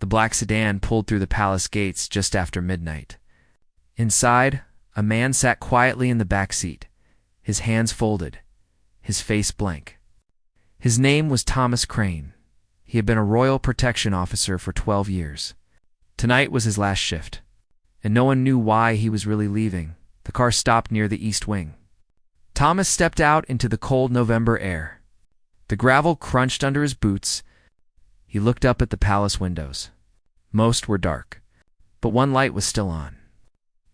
The black sedan pulled through the palace gates just after midnight. Inside, a man sat quietly in the back seat, his hands folded, his face blank. His name was Thomas Crane. He had been a royal protection officer for 12 years. Tonight was his last shift, and no one knew why he was really leaving. The car stopped near the east wing. Thomas stepped out into the cold November air. The gravel crunched under his boots. He looked up at the palace windows. Most were dark, but one light was still on.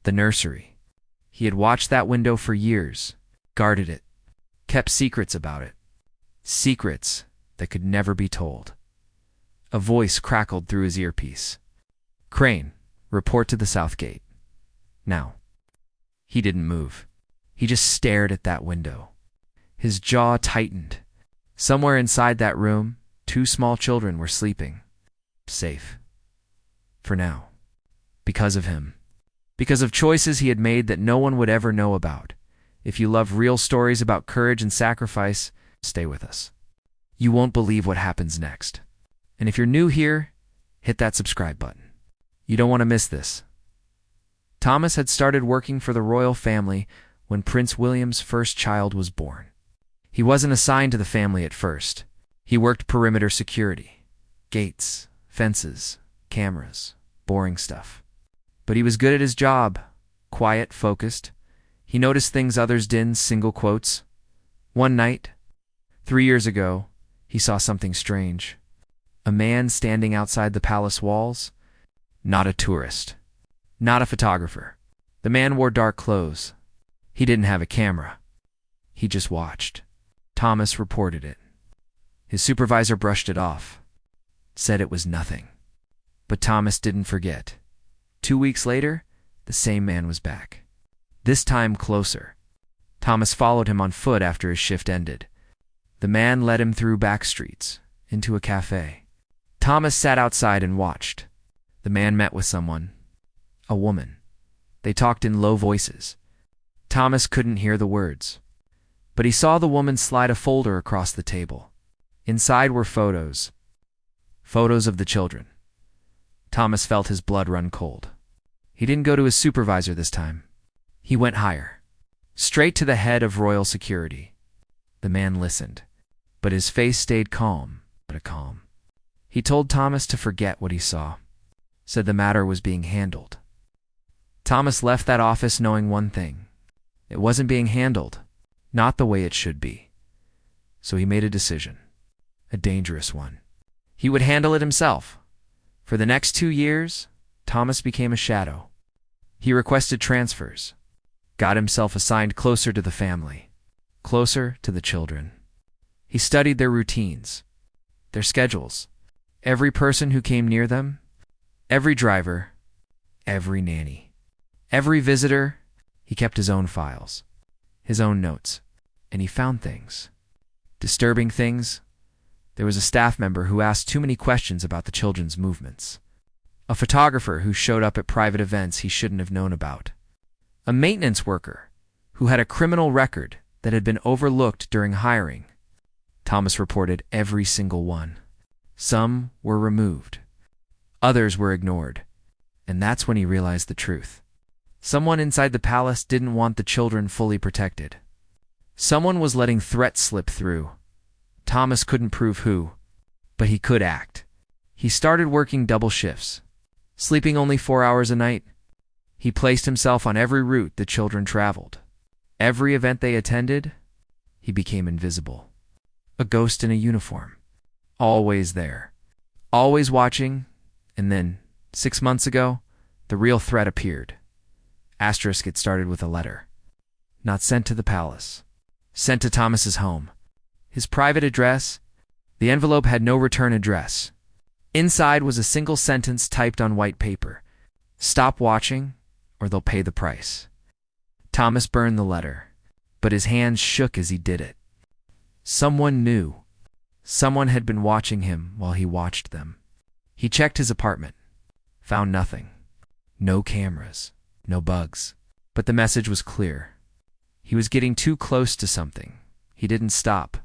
The nursery. He had watched that window for years, guarded it, kept secrets about it. Secrets that could never be told. A voice crackled through his earpiece. "Crane, report to the south gate. Now." He didn't move. He just stared at that window. His jaw tightened. Somewhere inside that room, 2 small children were sleeping. Safe. For now. Because of him. Because of choices he had made that no one would ever know about. If you love real stories about courage and sacrifice, stay with us. You won't believe what happens next. And if you're new here, hit that subscribe button. You don't want to miss this. Thomas had started working for the royal family when Prince William's first child was born. He wasn't assigned to the family at first. He worked perimeter security. Gates, fences, cameras, boring stuff. But he was good at his job. Quiet, focused. He noticed things others didn't, single quotes. One night, 3 years ago, he saw something strange. A man standing outside the palace walls. Not a tourist. Not a photographer. The man wore dark clothes. He didn't have a camera. He just watched. Thomas reported it. His supervisor brushed it off. Said it was nothing. But Thomas didn't forget. 2 weeks later, the same man was back. This time closer. Thomas followed him on foot after his shift ended. The man led him through back streets, into a cafe. Thomas sat outside and watched. The man met with someone. A woman. They talked in low voices. Thomas couldn't hear the words. But he saw the woman slide a folder across the table. Inside were photos. Photos of the children. Thomas felt his blood run cold. He didn't go to his supervisor this time. He went higher. Straight to the head of royal security. The man listened. But his face stayed calm, but a calm. He told Thomas to forget what he saw. Said the matter was being handled. Thomas left that office knowing one thing. It wasn't being handled. Not the way it should be. So he made a decision. A dangerous one. He would handle it himself. For the next 2 years, Thomas became a shadow. He requested transfers. Got himself assigned closer to the family. Closer to the children. He studied their routines. Their schedules. Every person who came near them. Every driver. Every nanny. Every visitor. He kept his own files. His own notes. And he found things. Disturbing things. There was a staff member who asked too many questions about the children's movements. A photographer who showed up at private events he shouldn't have known about. A maintenance worker who had a criminal record that had been overlooked during hiring. Thomas reported every single one. Some were removed. Others were ignored. And that's when he realized the truth. Someone inside the palace didn't want the children fully protected. Someone was letting threats slip through. Thomas couldn't prove who, but he could act. He started working double shifts, sleeping only 4 hours a night. He placed himself on every route the children traveled. Every event they attended, he became invisible. A ghost in a uniform. Always there. Always watching. And then, 6 months ago, the real threat appeared. Asterisk, it started with a letter. Not sent to the palace. Sent to Thomas's home. His private address. The envelope had no return address. Inside was a single sentence typed on white paper. Stop watching, or they'll pay the price. Thomas burned the letter, but his hands shook as he did it. Someone knew. Someone had been watching him while he watched them. He checked his apartment. Found nothing. No cameras. No bugs. But the message was clear. He was getting too close to something. He didn't stop.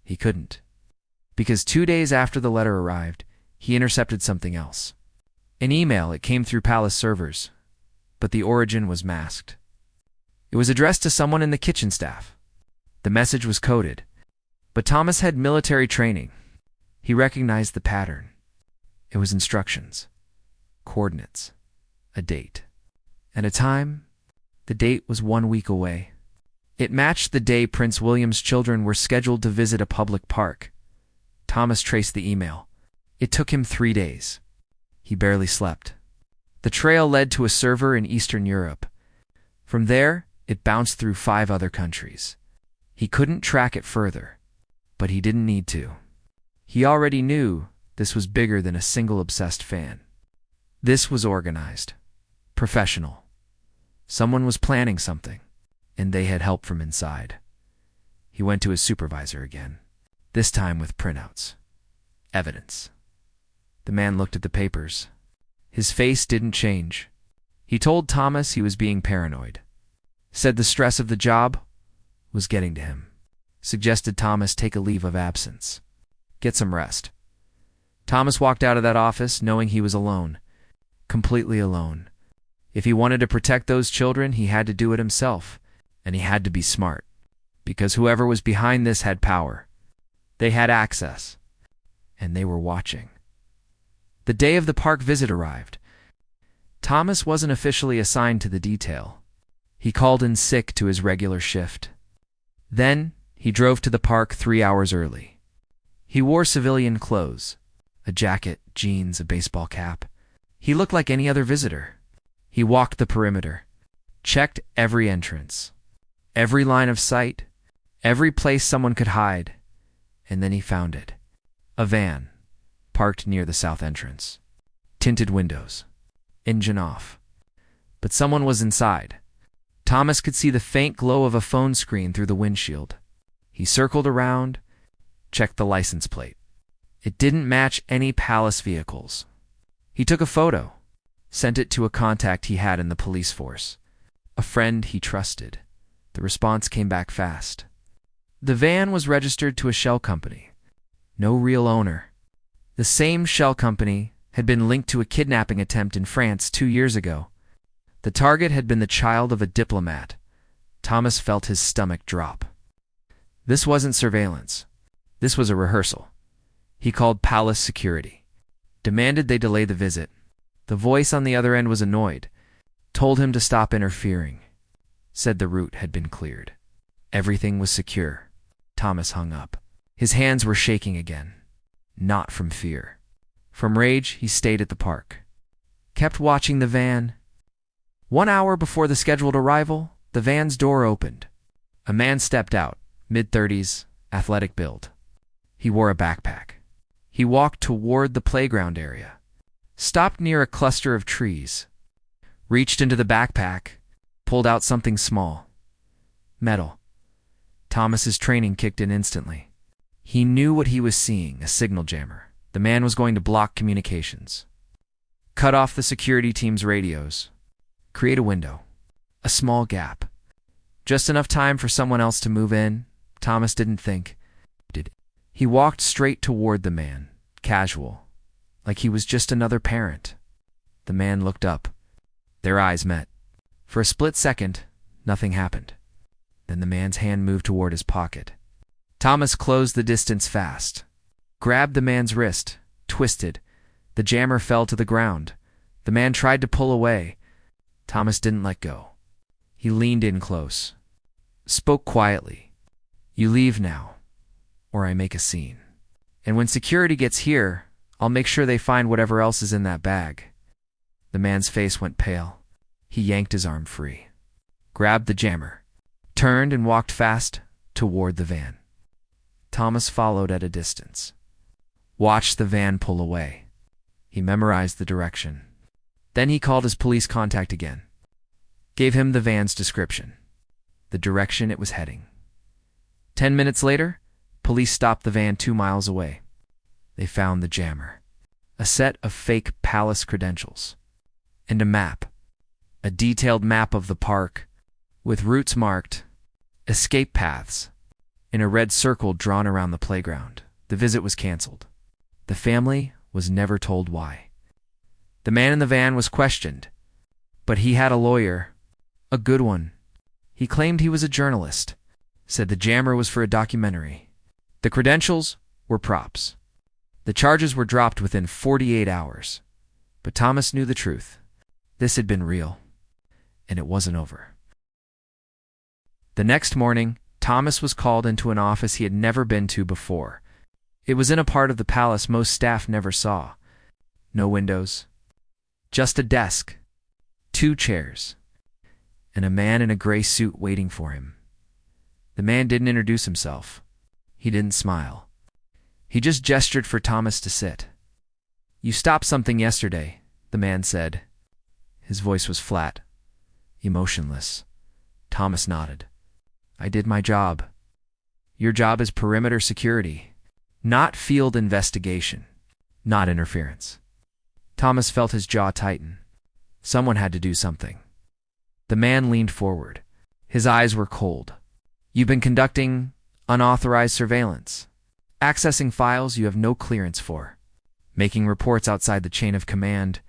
He couldn't. Because 2 days after the letter arrived, he intercepted something else. An email. It came through palace servers, but the origin was masked. It was addressed to someone in the kitchen staff. The message was coded, but Thomas had military training. He recognized the pattern. It was instructions, coordinates, a date, and a time. The date was 1 week away. It matched the day Prince William's children were scheduled to visit a public park. Thomas traced the email. It took him 3 days. He barely slept. The trail led to a server in Eastern Europe. From there, it bounced through 5 other countries. He couldn't track it further, but he didn't need to. He already knew this was bigger than a single obsessed fan. This was organized, professional. Someone was planning something, and they had help from inside. He went to his supervisor again, this time with printouts. Evidence. The man looked at the papers. His face didn't change. He told Thomas he was being paranoid. Said the stress of the job was getting to him. Suggested Thomas take a leave of absence. Get some rest. Thomas walked out of that office knowing he was alone. Completely alone. If he wanted to protect those children, he had to do it himself. And he had to be smart. Because whoever was behind this had power. They had access. And they were watching. The day of the park visit arrived. Thomas wasn't officially assigned to the detail. He called in sick to his regular shift. Then, he drove to the park 3 hours early. He wore civilian clothes. A jacket, jeans, a baseball cap. He looked like any other visitor. He walked the perimeter. Checked every entrance. Every line of sight. Every place someone could hide. And then he found it. A van. Parked near the south entrance. Tinted windows. Engine off. But someone was inside. Thomas could see the faint glow of a phone screen through the windshield. He circled around, checked the license plate. It didn't match any palace vehicles. He took a photo, sent it to a contact he had in the police force. A friend he trusted. The response came back fast. The van was registered to a shell company. No real owner. The same shell company had been linked to a kidnapping attempt in France 2 years ago. The target had been the child of a diplomat. Thomas felt his stomach drop. This wasn't surveillance. This was a rehearsal. He called palace security. Demanded they delay the visit. The voice on the other end was annoyed. Told him to stop interfering. Said the route had been cleared. Everything was secure. Thomas hung up. His hands were shaking again. Not from fear. From rage, he stayed at the park. Kept watching the van. 1 hour before the scheduled arrival, the van's door opened. A man stepped out, mid-30s, athletic build. He wore a backpack. He walked toward the playground area. Stopped near a cluster of trees. Reached into the backpack, pulled out something small. Metal. Thomas's training kicked in instantly. He knew what he was seeing, a signal jammer. The man was going to block communications. Cut off the security team's radios. Create a window. A small gap. Just enough time for someone else to move in. Thomas didn't think. He walked straight toward the man, casual, like he was just another parent. The man looked up. Their eyes met. For a split second, nothing happened. Then the man's hand moved toward his pocket. Thomas closed the distance fast. Grabbed the man's wrist, twisted. The jammer fell to the ground. The man tried to pull away. Thomas didn't let go. He leaned in close. Spoke quietly. You leave now, or I make a scene. And when security gets here, I'll make sure they find whatever else is in that bag. The man's face went pale. He yanked his arm free. Grabbed the jammer. Turned and walked fast toward the van. Thomas followed at a distance. Watched the van pull away. He memorized the direction. Then he called his police contact again. Gave him the van's description. The direction it was heading. 10 minutes later, police stopped the van 2 miles away. They found the jammer. A set of fake palace credentials. And a map. A detailed map of the park, with routes marked, escape paths, in a red circle drawn around the playground. The visit was canceled. The family was never told why. The man in the van was questioned, but he had a lawyer, a good one. He claimed he was a journalist, said the jammer was for a documentary. The credentials were props. The charges were dropped within 48 hours. But Thomas knew the truth. This had been real, and it wasn't over. The next morning, Thomas was called into an office he had never been to before. It was in a part of the palace most staff never saw. No windows, just a desk, 2 chairs, and a man in a gray suit waiting for him. The man didn't introduce himself. He didn't smile. He just gestured for Thomas to sit. "You stopped something yesterday," the man said. His voice was flat, emotionless. Thomas nodded. "I did my job. Your job is perimeter security, not field investigation, not interference." Thomas felt his jaw tighten. Someone had to do something. The man leaned forward. His eyes were cold. "You've been conducting unauthorized surveillance, accessing files you have no clearance for, making reports outside the chain of command.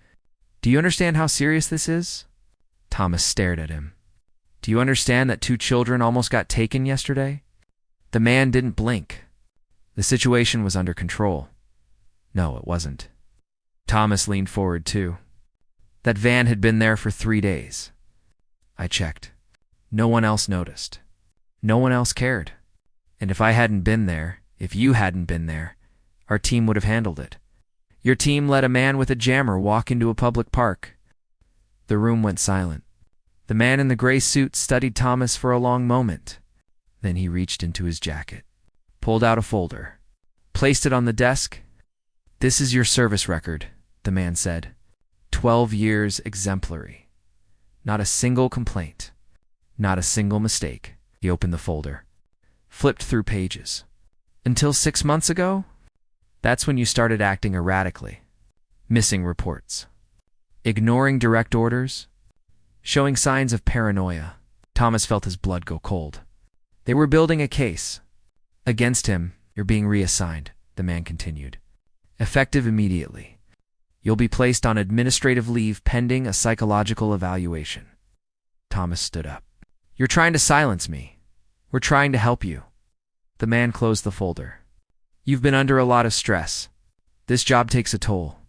Do you understand how serious this is?" Thomas stared at him. "Do you understand that 2 children almost got taken yesterday?" The man didn't blink. The situation was under control. No, it wasn't. Thomas leaned forward too. "That van had been there for 3 days. I checked. No one else noticed. No one else cared. And if I hadn't been there, if you hadn't been there, our team would have handled it. Your team let a man with a jammer walk into a public park." The room went silent. The man in the gray suit studied Thomas for a long moment. Then he reached into his jacket, pulled out a folder, placed it on the desk. "This is your service record," the man said. 12 years exemplary. Not a single complaint. Not a single mistake. He opened the folder, flipped through pages. "Until 6 months ago? That's when you started acting erratically. Missing reports. Ignoring direct orders. Showing signs of paranoia." Thomas felt his blood go cold. "They were building a case against him. You're being reassigned," the man continued. "Effective immediately. You'll be placed on administrative leave pending a psychological evaluation." Thomas stood up. "You're trying to silence me. We're trying to help you." The man closed the folder. "You've been under a lot of stress. This job takes a toll.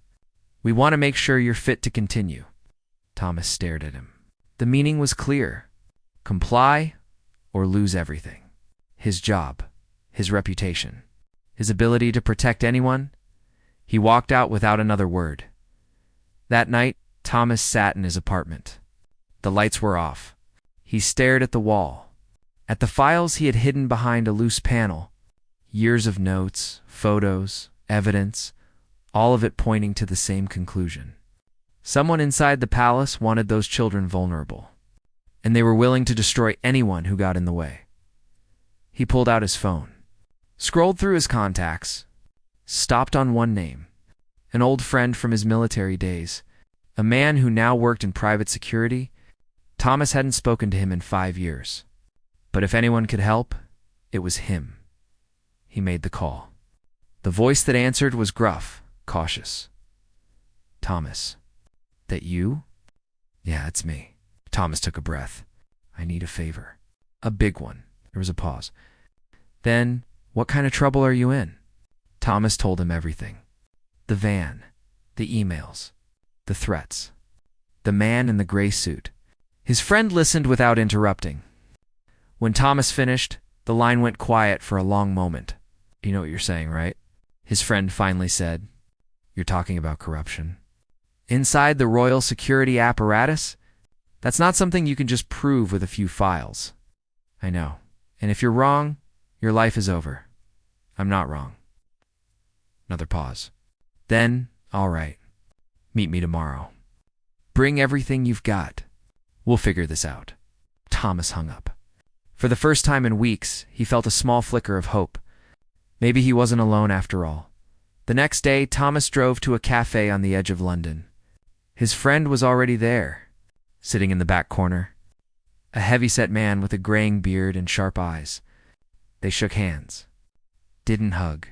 We want to make sure you're fit to continue." Thomas stared at him. The meaning was clear. Comply or lose everything. His job, his reputation, his ability to protect anyone. He walked out without another word. That night, Thomas sat in his apartment. The lights were off. He stared at the wall, at the files he had hidden behind a loose panel. Years of notes, photos, evidence, all of it pointing to the same conclusion. Someone inside the palace wanted those children vulnerable, and they were willing to destroy anyone who got in the way. He pulled out his phone, scrolled through his contacts, stopped on one name, an old friend from his military days, a man who now worked in private security. Thomas hadn't spoken to him in 5 years, but if anyone could help, it was him. He made the call. The voice that answered was gruff, cautious. "Thomas, that you?" "Yeah, it's me." Thomas took a breath. "I need a favor. A big one." There was a pause. "Then, what kind of trouble are you in?" Thomas told him everything. The van, the emails, the threats, the man in the gray suit. His friend listened without interrupting. When Thomas finished, the line went quiet for a long moment. "You know what you're saying, right?" His friend finally said. "You're talking about corruption. Inside the royal security apparatus? That's not something you can just prove with a few files." "I know. And if you're wrong, your life is over." "I'm not wrong." Another pause. "Then, all right. Meet me tomorrow. Bring everything you've got. We'll figure this out." Thomas hung up. For the first time in weeks, he felt a small flicker of hope. Maybe he wasn't alone after all. The next day, Thomas drove to a cafe on the edge of London. His friend was already there, sitting in the back corner. A heavy-set man with a graying beard and sharp eyes. They shook hands. Didn't hug.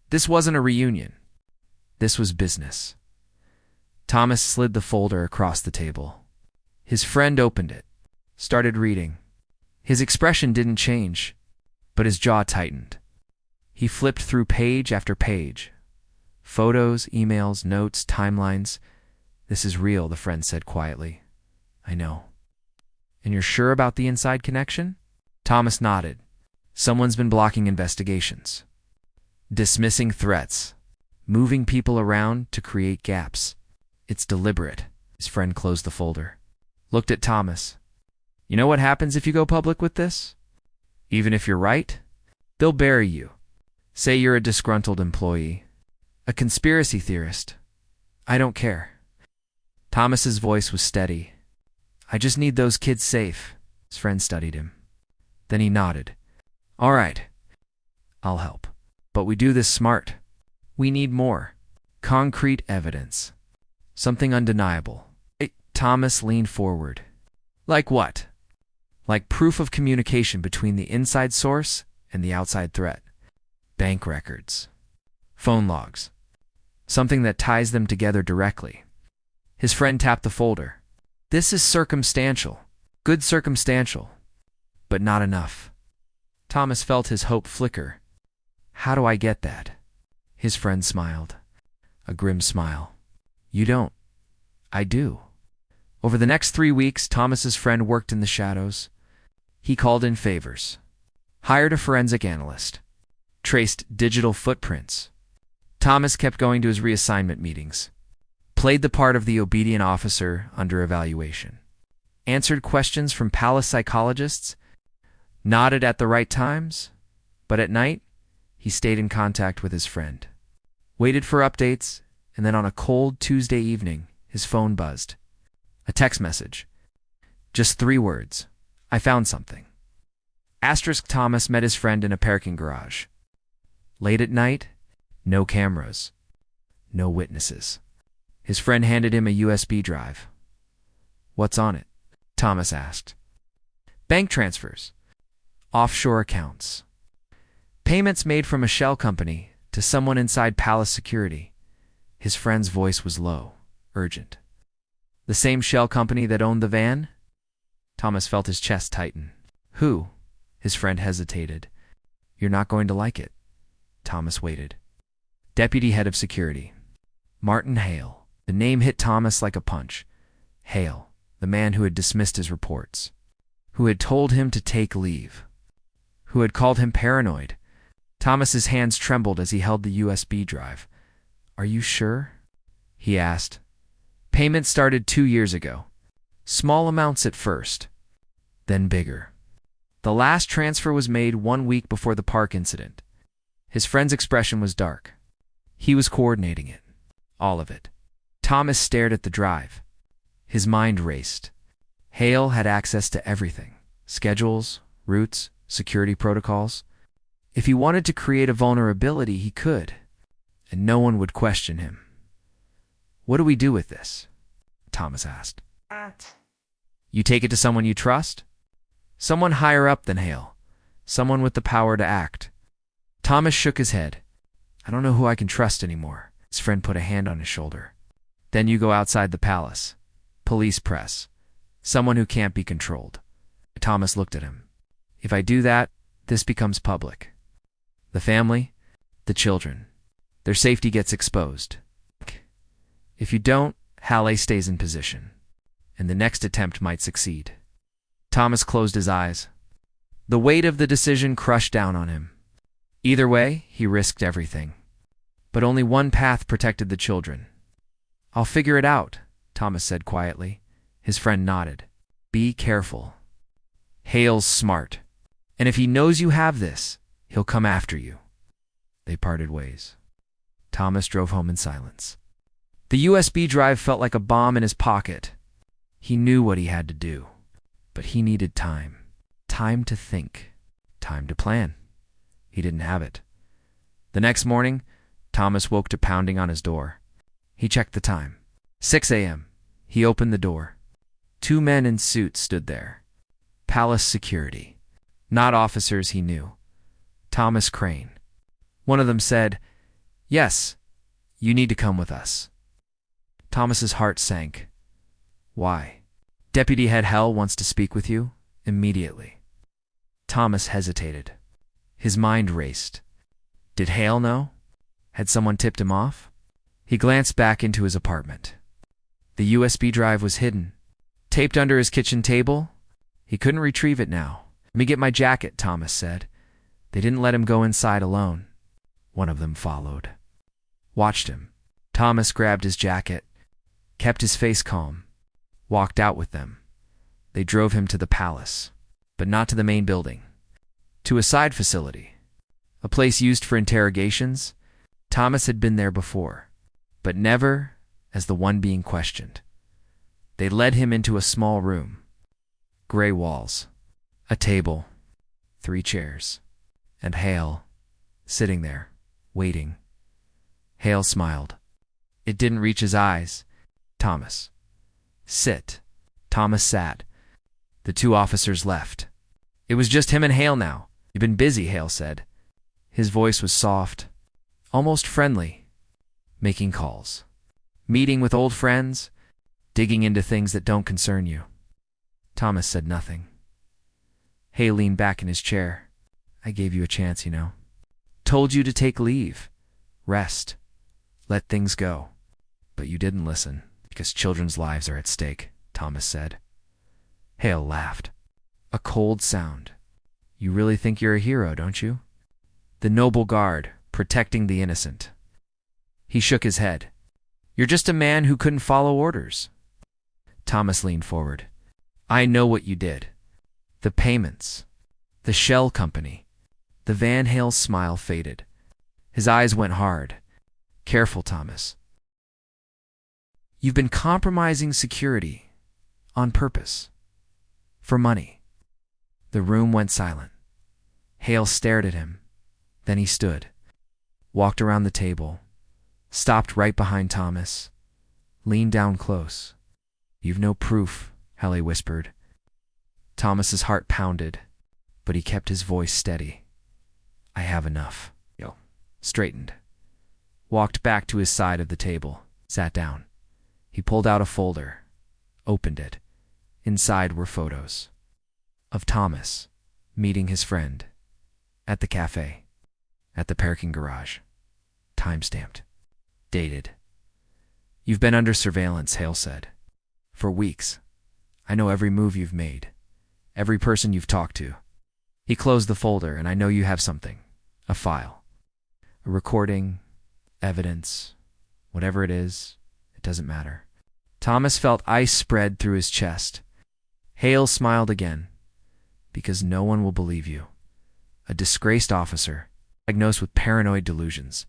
This wasn't a reunion. This was business. Thomas slid the folder across the table. His friend opened it, started reading. His expression didn't change, but his jaw tightened. He flipped through page after page. Photos, emails, notes, timelines. "This is real," the friend said quietly. "I know." "And you're sure about the inside connection?" Thomas nodded. "Someone's been blocking investigations, dismissing threats, moving people around to create gaps. It's deliberate." His friend closed the folder, looked at Thomas. "You know what happens if you go public with this? Even if you're right, they'll bury you. Say you're a disgruntled employee, a conspiracy theorist. I don't care." Thomas's voice was steady. "I just need those kids safe." His friend studied him. Then he nodded. "All right, I'll help. But we do this smart. We need more concrete evidence. Something undeniable." Thomas leaned forward. "Like what?" "Like proof of communication between the inside source and the outside threat. Bank records, phone logs, something that ties them together directly." His friend tapped the folder. "This is circumstantial. Good circumstantial, but not enough." Thomas felt his hope flicker. "How do I get that?" His friend smiled, a grim smile. "You don't. I do." Over the next 3 weeks, Thomas's friend worked in the shadows. He called in favors, hired a forensic analyst, traced digital footprints. Thomas kept going to his reassignment meetings, played the part of the obedient officer under evaluation, answered questions from palace psychologists, nodded at the right times, but at night, he stayed in contact with his friend, waited for updates, and then on a cold Tuesday evening, his phone buzzed. A text message. Just 3 words. "I found something." Thomas met his friend in a parking garage. Late at night, no cameras, no witnesses. His friend handed him a USB drive. "What's on it?" Thomas asked. "Bank transfers, offshore accounts, payments made from a shell company to someone inside palace security." His friend's voice was low, urgent. "The same shell company that owned the van?" Thomas felt his chest tighten. "Who?" His friend hesitated. "You're not going to like it." Thomas waited. "Deputy head of security, Martin Hale." The name hit Thomas like a punch. Hale, the man who had dismissed his reports, who had told him to take leave, who had called him paranoid. Thomas's hands trembled as he held the USB drive. "Are you sure?" he asked. "Payment started 2 years ago. Small amounts at first, then bigger. The last transfer was made 1 week before the park incident." His friend's expression was dark. He was coordinating it. All of it. Thomas stared at the drive. His mind raced. Hale had access to everything. Schedules, routes, security protocols. If he wanted to create a vulnerability, he could, and no one would question him. "What do we do with this?" Thomas asked. "You take it to someone you trust? Someone higher up than Hale. Someone with the power to act." Thomas shook his head. "I don't know who I can trust anymore." His friend put a hand on his shoulder. "Then you go outside the palace. Police press. Someone who can't be controlled." Thomas looked at him. "If I do that, this becomes public. The family, the children, their safety gets exposed. If you don't, Halle stays in position, and the next attempt might succeed." Thomas closed his eyes. The weight of the decision crushed down on him. Either way, he risked everything. But only one path protected the children. "I'll figure it out," Thomas said quietly. His friend nodded. "Be careful. Hale's smart, and if he knows you have this, he'll come after you." They parted ways. Thomas drove home in silence. The USB drive felt like a bomb in his pocket. He knew what he had to do, but he needed time. Time to think. Time to plan. He didn't have it. The next morning, Thomas woke to pounding on his door. He checked the time. 6 a.m. He opened the door. 2 men in suits stood there. Palace security. Not officers he knew. Thomas Crane. One of them said, "Yes, You need to come with us. Thomas's heart sank. Why? Deputy Head Hell wants to speak with you immediately. Thomas hesitated. His mind raced. Did Hale know? Had someone tipped him off? He glanced back into his apartment. The USB drive was hidden, taped under his kitchen table. He couldn't retrieve it now. Let me get my jacket, Thomas said. They didn't let him go inside alone. One of them followed. Watched him. Thomas grabbed his jacket, kept his face calm, walked out with them. They drove him to the palace, but not to the main building. To a side facility, a place used for interrogations. Thomas had been there before, but never as the one being questioned. They led him into a small room. Gray walls, a table, 3 chairs, and Hale, sitting there, waiting. Hale smiled. It didn't reach his eyes. Thomas. Sit. Thomas sat. The 2 officers left. It was just him and Hale now. You've been busy, Hale said. His voice was soft, almost friendly. Making calls. Meeting with old friends. Digging into things that don't concern you. Thomas said nothing. Hale leaned back in his chair. I gave you a chance, you know. Told you to take leave. Rest. Let things go. But you didn't listen, because children's lives are at stake, Thomas said. Hale laughed. A cold sound. You really think you're a hero, don't you? The noble guard, protecting the innocent. He shook his head. You're just a man who couldn't follow orders. Thomas leaned forward. I know what you did. The payments. The shell company. The Van Hale's smile faded. His eyes went hard. Careful, Thomas. You've been compromising security. On purpose. For money. The room went silent. Hale stared at him. Then he stood. Walked around the table. Stopped right behind Thomas. Leaned down close. You've no proof, Hale whispered. Thomas's heart pounded, but he kept his voice steady. I have enough. Straightened. Walked back to his side of the table. Sat down. He pulled out a folder. Opened it. Inside were photos. Of Thomas, meeting his friend. At the cafe. At the parking garage. Time-stamped. Dated. You've been under surveillance, Hale said. For weeks. I know every move you've made. Every person you've talked to. He closed the folder, and I know you have something. A file. A recording. Evidence. Whatever it is, it doesn't matter. Thomas felt ice spread through his chest. Hale smiled again. Because no one will believe you. A disgraced officer, diagnosed with paranoid delusions,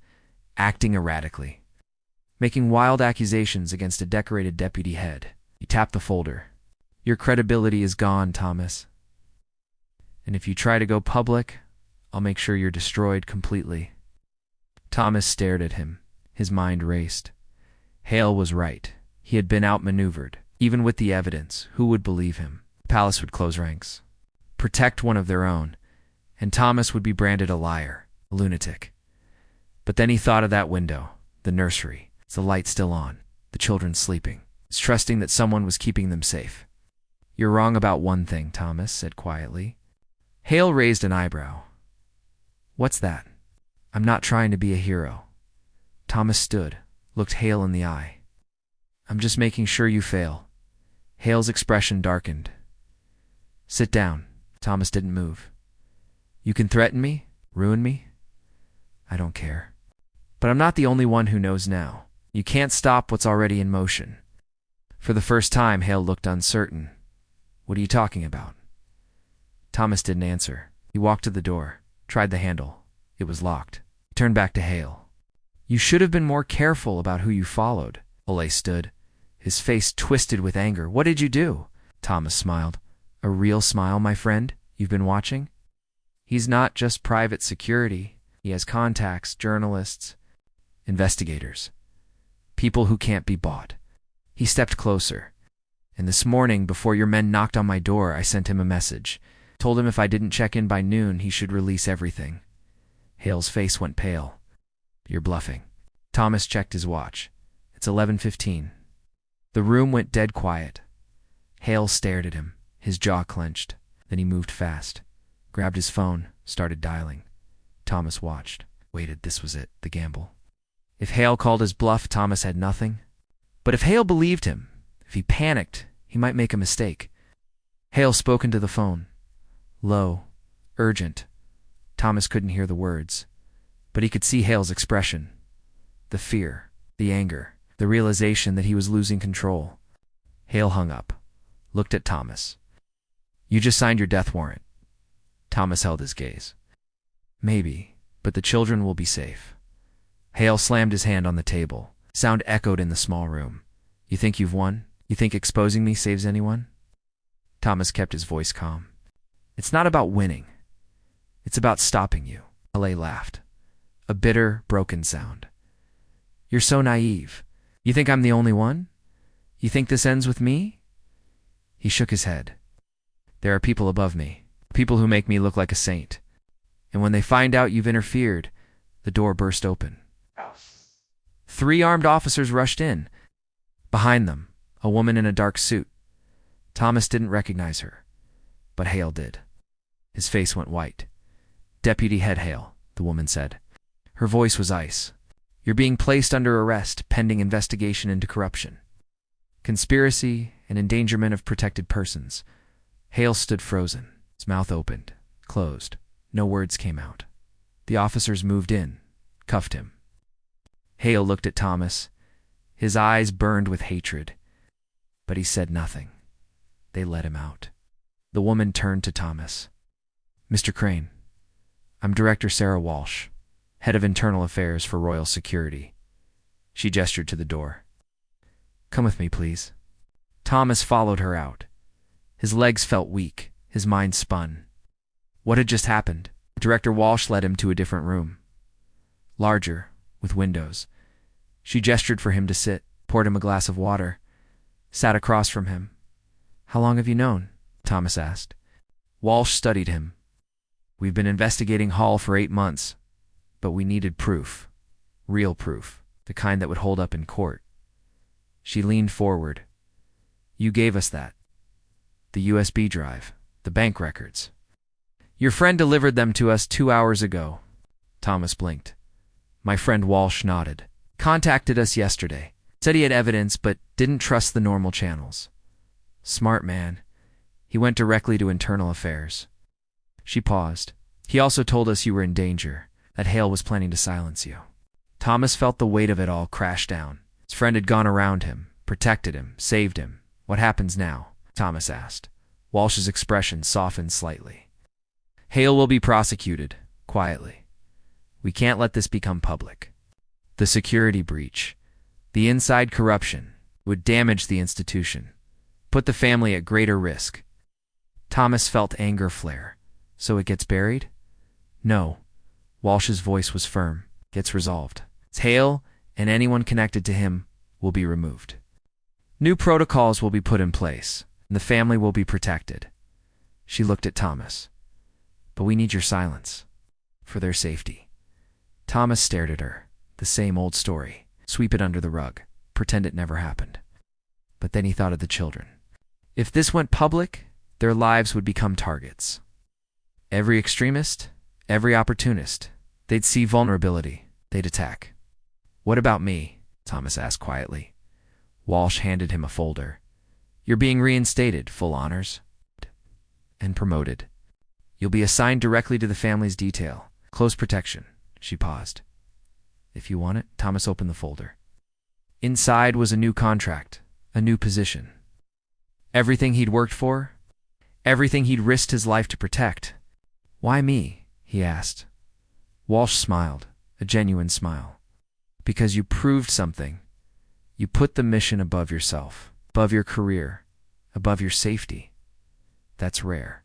acting erratically, making wild accusations against a decorated deputy head. He tapped the folder. Your credibility is gone, Thomas. And if you try to go public, I'll make sure you're destroyed completely. Thomas stared at him. His mind raced. Hale was right. He had been outmaneuvered. Even with the evidence, who would believe him? The palace would close ranks. Protect one of their own. And Thomas would be branded a liar, a lunatic. But then he thought of that window, the nursery. Is the light still on? The children sleeping. He's trusting that someone was keeping them safe. You're wrong about one thing, Thomas said quietly. Hale raised an eyebrow. What's that? I'm not trying to be a hero. Thomas stood, looked Hale in the eye. I'm just making sure you fail. Hale's expression darkened. Sit down. Thomas didn't move. You can threaten me? Ruin me? I don't care. But I'm not the only one who knows now. You can't stop what's already in motion. For the first time, Hale looked uncertain. What are you talking about? Thomas didn't answer. He walked to the door, tried the handle. It was locked. He turned back to Hale. You should have been more careful about who you followed. Ole stood, his face twisted with anger. What did you do? Thomas smiled. A real smile, my friend? You've been watching? He's not just private security. He has contacts, journalists, investigators. People who can't be bought. He stepped closer. And this morning, before your men knocked on my door, I sent him a message. Told him if I didn't check in by noon, he should release everything. Hale's face went pale. You're bluffing. Thomas checked his watch. It's 11:15. The room went dead quiet. Hale stared at him, his jaw clenched. Then he moved fast, grabbed his phone, started dialing. Thomas watched, waited. This was it, the gamble. If Hale called his bluff, Thomas had nothing. But if Hale believed him, if he panicked, he might make a mistake. Hale spoke into the phone. Low, urgent. Thomas couldn't hear the words, but he could see Hale's expression. The fear, the anger, the realization that he was losing control. Hale hung up, looked at Thomas. You just signed your death warrant. Thomas held his gaze. Maybe, but the children will be safe. Hale slammed his hand on the table. Sound echoed in the small room. You think you've won? You think exposing me saves anyone? Thomas kept his voice calm. It's not about winning. It's about stopping you. Hale laughed. A bitter, broken sound. You're so naive. You think I'm the only one? You think this ends with me? He shook his head. There are people above me, people who make me look like a saint. And when they find out you've interfered, the door burst open. 3 armed officers rushed in. Behind them, a woman in a dark suit. Thomas didn't recognize her, but Hale did. His face went white. Deputy Head Hale, the woman said. Her voice was ice. You're being placed under arrest pending investigation into corruption, conspiracy, and endangerment of protected persons. Hale stood frozen. His mouth opened, closed. No words came out. The officers moved in, cuffed him. Hale looked at Thomas. His eyes burned with hatred, but he said nothing. They let him out. The woman turned to Thomas. Mr. Crane, I'm Director Sarah Walsh, Head of Internal Affairs for Royal Security. She gestured to the door. Come with me, please. Thomas followed her out. His legs felt weak. His mind spun. What had just happened? Director Walsh led him to a different room. Larger, with windows. She gestured for him to sit, poured him a glass of water, sat across from him. How long have you known? Thomas asked. Walsh studied him. We've been investigating Hall for 8 months, but we needed proof. Real proof. The kind that would hold up in court. She leaned forward. You gave us that. The USB drive. The bank records. Your friend delivered them to us 2 hours ago. Thomas blinked. My friend Walsh nodded. Contacted us yesterday. Said he had evidence, but didn't trust the normal channels. Smart man. He went directly to Internal Affairs. She paused. He also told us you were in danger, that Hale was planning to silence you. Thomas felt the weight of it all crash down. His friend had gone around him, protected him, saved him. What happens now? Thomas asked. Walsh's expression softened slightly. Hale will be prosecuted, quietly. We can't let this become public. The security breach, the inside corruption, would damage the institution, put the family at greater risk. Thomas felt anger flare. So it gets buried? No. Walsh's voice was firm. It's resolved. Hale and anyone connected to him will be removed. New protocols will be put in place, and the family will be protected. She looked at Thomas. But we need your silence. For their safety. Thomas stared at her. The same old story. Sweep it under the rug. Pretend it never happened. But then he thought of the children. If this went public, their lives would become targets. Every extremist, every opportunist, they'd see vulnerability. They'd attack. What about me? Thomas asked quietly. Walsh handed him a folder. You're being reinstated, full honors. And promoted. You'll be assigned directly to the family's detail. Close protection. She paused. If you want it, Thomas opened the folder. Inside was a new contract, a new position. Everything he'd worked for, everything he'd risked his life to protect. Why me? He asked. Walsh smiled, a genuine smile. Because you proved something. You put the mission above yourself, above your career, above your safety. That's rare.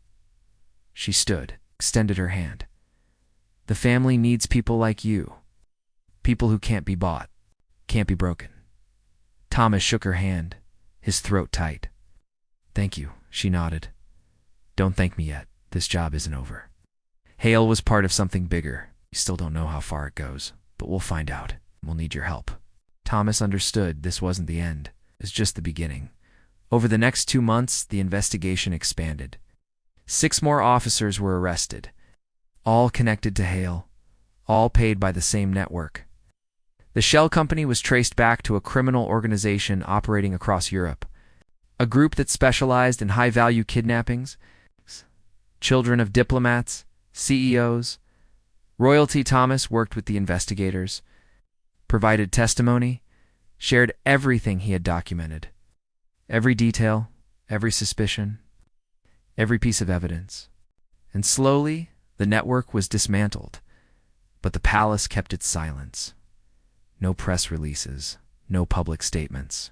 She stood, extended her hand. The family needs people like you. People who can't be bought, can't be broken. Thomas shook her hand, his throat tight. Thank you, she nodded. Don't thank me yet. This job isn't over. Hale was part of something bigger. We still don't know how far it goes, but we'll find out. We'll need your help." Thomas understood this wasn't the end. It was just the beginning. Over the next 2 months, the investigation expanded. 6 more officers were arrested, all connected to Hale, all paid by the same network. The shell company was traced back to a criminal organization operating across Europe, a group that specialized in high-value kidnappings, children of diplomats, CEOs. Royalty Thomas worked with the investigators, provided testimony, shared everything he had documented. Every detail, every suspicion, every piece of evidence. And slowly, the network was dismantled. But the palace kept its silence. No press releases, no public statements.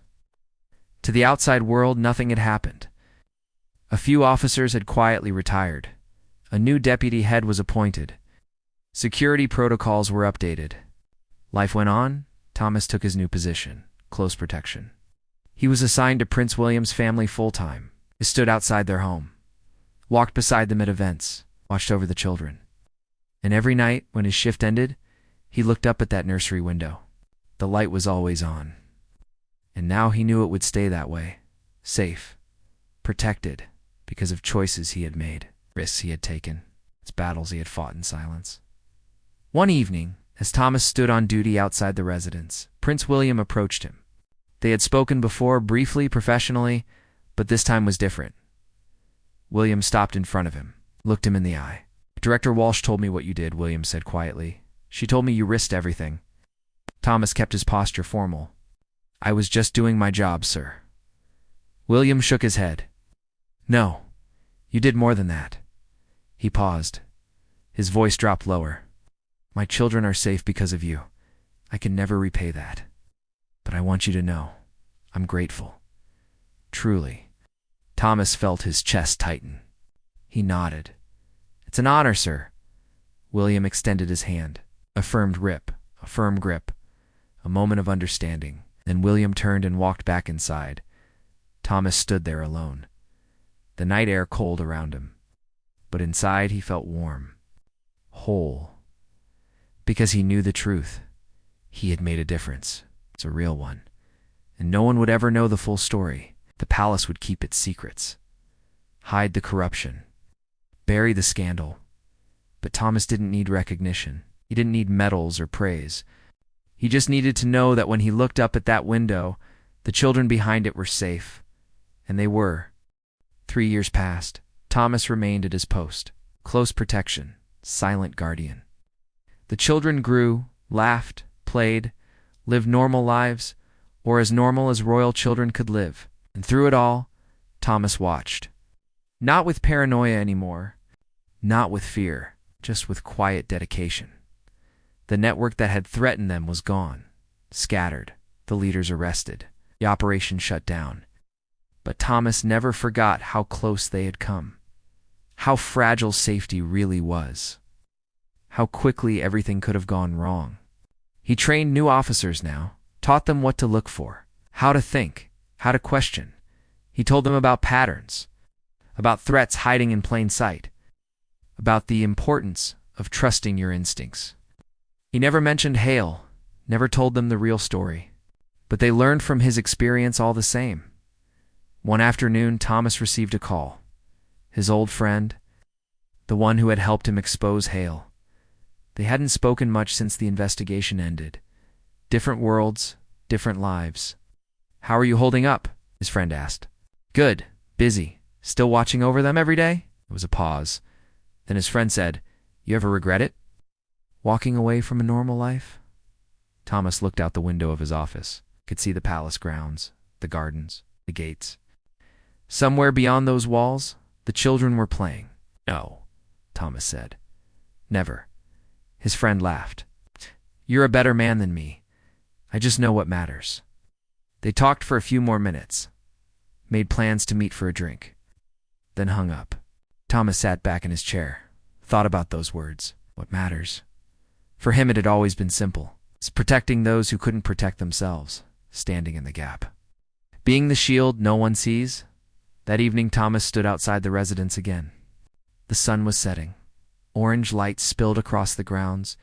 To the outside world, nothing had happened. A few officers had quietly retired. A new deputy head was appointed. Security protocols were updated. Life went on. Thomas took his new position, close protection. He was assigned to Prince William's family full-time. He stood outside their home, walked beside them at events, watched over the children. And every night, when his shift ended, he looked up at that nursery window. The light was always on. And now he knew it would stay that way, safe, protected, because of choices he had made, risks he had taken, its battles he had fought in silence. One evening, as Thomas stood on duty outside the residence, Prince William approached him. They had spoken before, briefly, professionally, but this time was different. William stopped in front of him, looked him in the eye. "Director Walsh told me what you did," William said quietly. "She told me you risked everything." Thomas kept his posture formal. "I was just doing my job, sir." William shook his head. "No, you did more than that." He paused. His voice dropped lower. "My children are safe because of you. I can never repay that. But I want you to know, I'm grateful. Truly." Thomas felt his chest tighten. He nodded. "It's an honor, sir." William extended his hand. A firm grip, a moment of understanding. Then William turned and walked back inside. Thomas stood there alone. The night air cold around him. But inside he felt warm, whole. Because he knew the truth. He had made a difference. It's a real one. And no one would ever know the full story. The palace would keep its secrets. Hide the corruption. Bury the scandal. But Thomas didn't need recognition. He didn't need medals or praise. He just needed to know that when he looked up at that window, the children behind it were safe. And they were. 3 years passed. Thomas remained at his post. Close protection. Silent guardian. The children grew, laughed, played, lived normal lives, or as normal as royal children could live. And through it all, Thomas watched. Not with paranoia anymore, not with fear, just with quiet dedication. The network that had threatened them was gone, scattered, the leaders arrested, the operation shut down. But Thomas never forgot how close they had come, how fragile safety really was, how quickly everything could have gone wrong. He trained new officers now, taught them what to look for, how to think, how to question. He told them about patterns, about threats hiding in plain sight, about the importance of trusting your instincts. He never mentioned Hale, never told them the real story, but they learned from his experience all the same. One afternoon, Thomas received a call. His old friend, the one who had helped him expose Hale. They hadn't spoken much since the investigation ended. Different worlds, different lives. "How are you holding up?" his friend asked. "Good, busy. Still watching over them every day?" There was a pause. Then his friend said, "You ever regret it? Walking away from a normal life?" Thomas looked out the window of his office, could see the palace grounds, the gardens, the gates. Somewhere beyond those walls, the children were playing. "No," Thomas said. "Never." His friend laughed. "You're a better man than me. I just know what matters." They talked for a few more minutes, made plans to meet for a drink, then hung up. Thomas sat back in his chair, thought about those words. What matters? For him it had always been simple. It's protecting those who couldn't protect themselves, standing in the gap. Being the shield no one sees. That evening Thomas stood outside the residence again. The sun was setting. Orange light spilled across the grounds.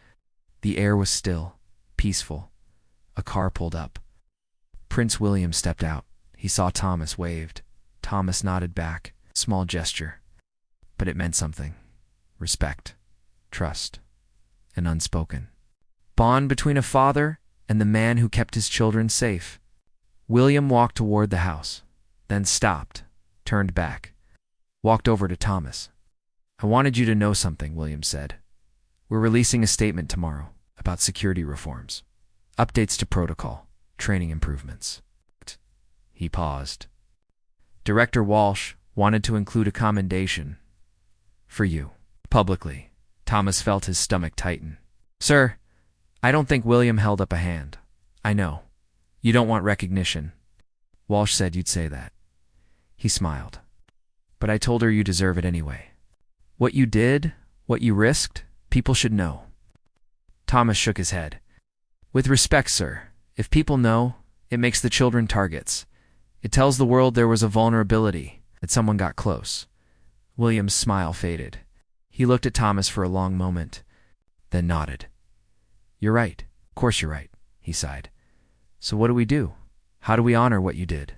The air was still, peaceful. A car pulled up. Prince William stepped out. He saw Thomas, waved. Thomas nodded back. Small gesture. But it meant something. Respect, trust, an unspoken bond between a father and the man who kept his children safe. William walked toward the house, then stopped, turned back, walked over to Thomas. "I wanted you to know something," William said. "We're releasing a statement tomorrow about security reforms, updates to protocol, training improvements." He paused. "Director Walsh wanted to include a commendation for you, publicly." Thomas felt his stomach tighten. "Sir, I don't think William held up a hand. I know. You don't want recognition. Walsh said you'd say that." He smiled. "But I told her you deserve it anyway. What you did, what you risked, people should know." Thomas shook his head. "With respect, sir, if people know, it makes the children targets. It tells the world there was a vulnerability, that someone got close." William's smile faded. He looked at Thomas for a long moment, then nodded. "You're right. Of course you're right," he sighed. "So what do we do? How do we honor what you did?"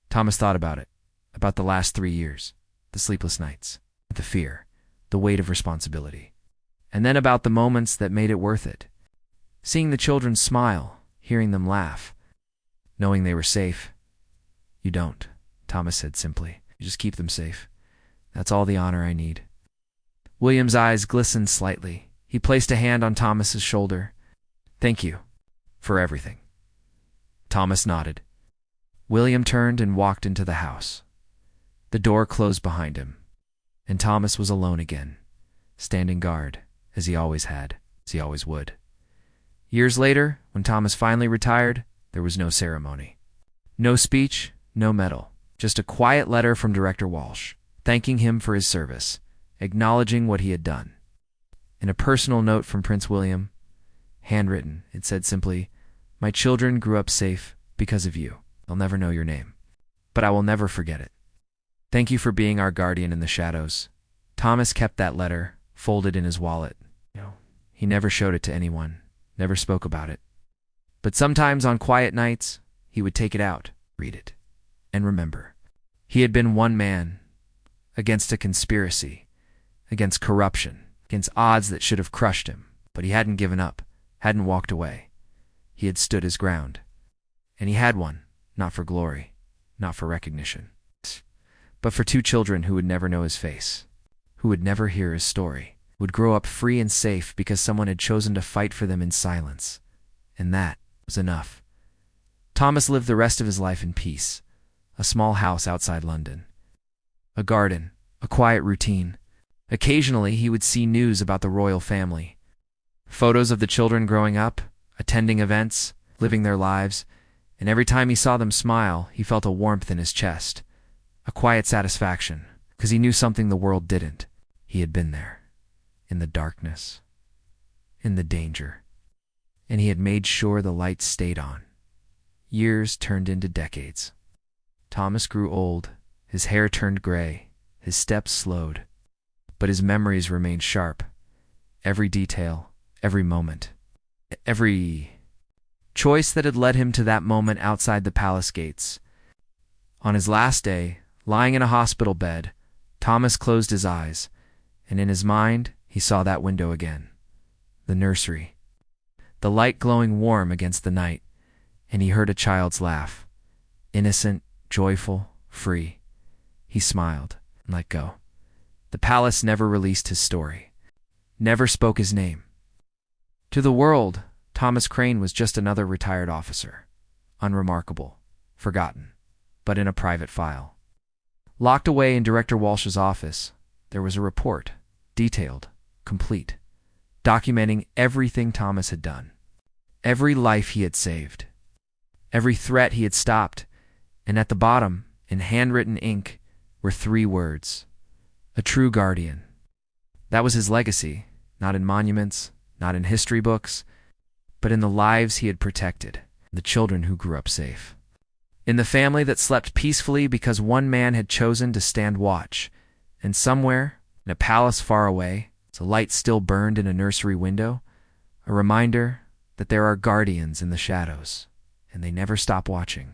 Thomas thought about it, about the last 3 years, the sleepless nights, the fear, the weight of responsibility, and then about the moments that made it worth it. Seeing the children smile, hearing them laugh, knowing they were safe. "You don't," Thomas said simply. "You just keep them safe. That's all the honor I need." William's eyes glistened slightly. He placed a hand on Thomas's shoulder. "Thank you for everything." Thomas nodded. William turned and walked into the house. The door closed behind him, and Thomas was alone again, standing guard, as he always had, as he always would. Years later, when Thomas finally retired, there was no ceremony. No speech, no medal, just a quiet letter from Director Walsh, thanking him for his service, acknowledging what he had done. And a personal note from Prince William, handwritten, it said simply, "My children grew up safe because of you. They'll never know your name, but I will never forget it. Thank you for being our guardian in the shadows." Thomas kept that letter, folded in his wallet. He never showed it to anyone, never spoke about it. But sometimes on quiet nights, he would take it out, read it, and remember. He had been one man against a conspiracy, against corruption, against odds that should have crushed him, but he hadn't given up, hadn't walked away. He had stood his ground. And he had won, not for glory, not for recognition, but for 2 children who would never know his face, who would never hear his story, would grow up free and safe because someone had chosen to fight for them in silence. And that was enough. Thomas lived the rest of his life in peace, a small house outside London, a garden, a quiet routine. Occasionally, he would see news about the royal family, photos of the children growing up, attending events, living their lives, and every time he saw them smile, he felt a warmth in his chest, a quiet satisfaction, because he knew something the world didn't. He had been there, in the darkness, in the danger, and he had made sure the light stayed on. Years turned into decades. Thomas grew old, his hair turned gray, his steps slowed, but his memories remained sharp. Every detail, every moment, every choice that had led him to that moment outside the palace gates. On his last day, lying in a hospital bed, Thomas closed his eyes, and in his mind, he saw that window again. The nursery. The light glowing warm against the night, and he heard a child's laugh. Innocent, joyful, free. He smiled and let go. The palace never released his story, never spoke his name. To the world, Thomas Crane was just another retired officer, unremarkable, forgotten, but in a private file. Locked away in Director Walsh's office, there was a report, detailed, complete, documenting everything Thomas had done, every life he had saved, every threat he had stopped, and at the bottom, in handwritten ink, were 3 words: a true guardian. That was his legacy, not in monuments, not in history books, but in the lives he had protected, the children who grew up safe. In the family that slept peacefully because one man had chosen to stand watch, and somewhere, in a palace far away, as a light still burned in a nursery window, a reminder that there are guardians in the shadows, and they never stop watching.